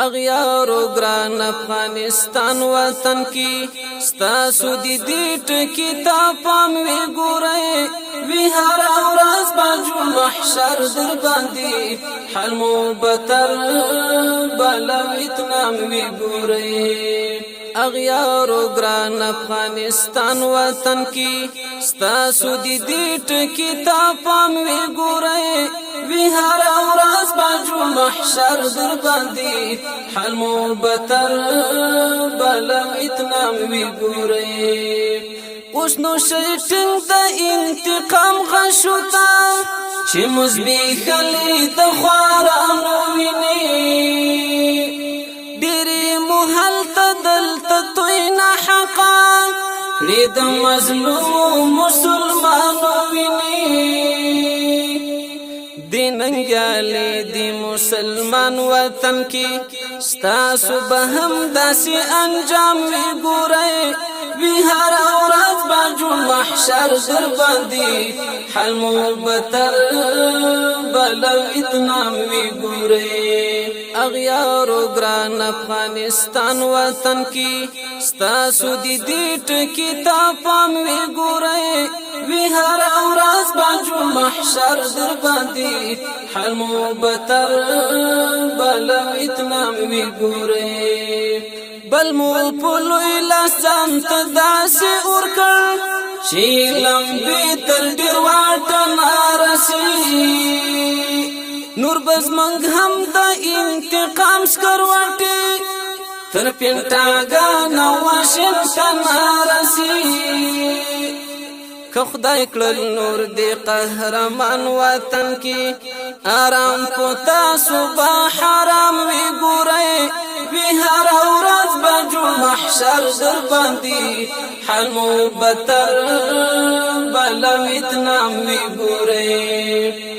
اغیارو گران افغانستان وطن کی ستاسو دی دیٹ کتاب پام وی گورئ وی هر ورځ باجو محشر در باندې حل مو بتر بلا اتنام وی گورئ اغیارو گران افغانستان وطن کی ستاسو دی دیٹ کتاب پام وی گورئ وی هر ورځ باجو محشر در باندې حل مو بتر بلا اتنام وی گورئ اوس نو شیټنګ د انتقام غشوتا چې مزبیخلی د خوارانو ویني ډېرې محل تدل توی نه حقا کړي د مظلوم مسلمانو ویني دیننګالی دی مسلمان وطن کی ستاسو به هم داسې انجام وی ګورئ وی هر ورځ باجو محشر در باندې حل مو بتر بلا اتنام وی ګورئ اغیارو گران افغانستان وطن کی ستاسو دی دیٹ کتاب پام وی ګورئ وی هر ورځ باجو محشر در باندې حل مو بتر بلا اتنام وی ګورئ بل مو پلوی لسان تداسې ورکړ چې لمبې تر ډېر واټه نارسي نور بز منګ هم د انتقام سکروټې تر پینټاګان واشنګټن رسي که خدای کړل نور دی قهرمان وطن کی آرام پتا صبح حرام وی ګورئ وی هر ورځ باجو محشر در باندې حل مو بتر بلا اتنام وی ګورئ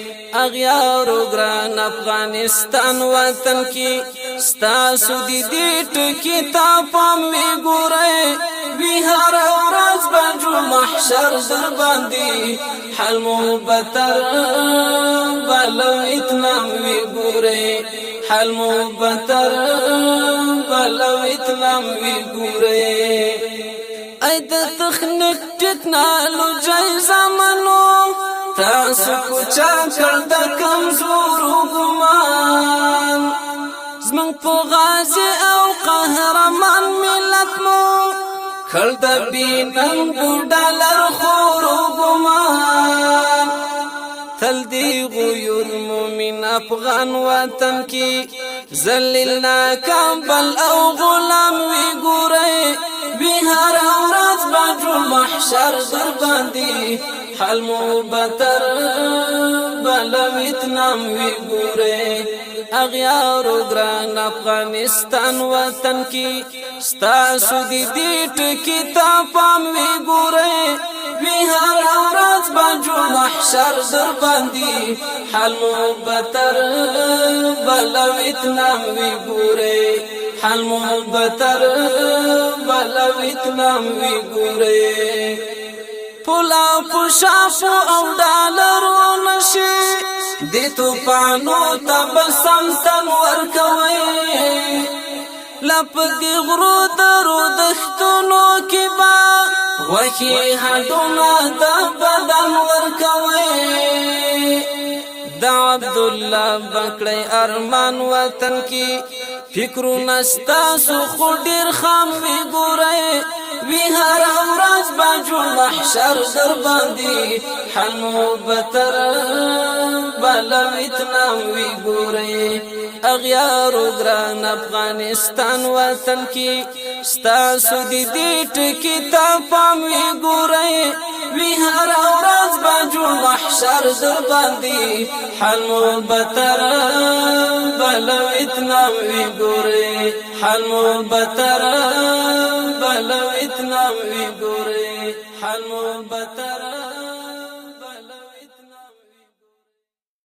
اغیارو گران افغانستان وطن کی ستاسو دی دیٹ کتاب پام وی ګورئ وی هر ورځ باجو محشر در باندې حل مو بتر بلا اتنام وی ګورئ حل مو بتر بلا اتنام وی ګورئ ای د تخنیک ټیکنالوژي زمانو تاسو کوچا کړ د کمزورو ګمان زمنګ په غازی او قهرمان ملت مو کړ د بیننګ ډالر خورو ګمان تل دی غیور مومن افغان وطن کی ذلیلنا کامبل او غلام وی ګورئ وی هر ورځ باجو محشر در باندې حل مو بتر بلا اتنام وی ګورئ اغیارو گران افغانستان وطن کی ستاسو دی دیٹ کتاب پام وی ګورئ وی هر ورځ باجو محشر در باندې حل مو بتر بلا اتنام وی ګورئ حل مو بتر بلا اتنام وی ګورئ پولا پوشافو او ډالرو نشي د توپانو تبسم تن ورکوي لپ دی غرو درو دښتونو کې با وخی هډونه د بدن ورکوي د عبد الله بکړی ارمان وطن کې فکرو نستاسو خو ډیر خام وی ګورئ وی هر ورځ باجو محشر در باندې حل مو بتر بلا اتنام وی ګورئ اغیارو گران افغانستان وطن کی ستاسو دی دیٹ کتاب پام وی ګورئ وی هر ورځ باجو محشر در باندې حل مو بتر بلا اتنام وی ګورئ حل مو بتر بلا اتنام وی ګورئ حل مو بتر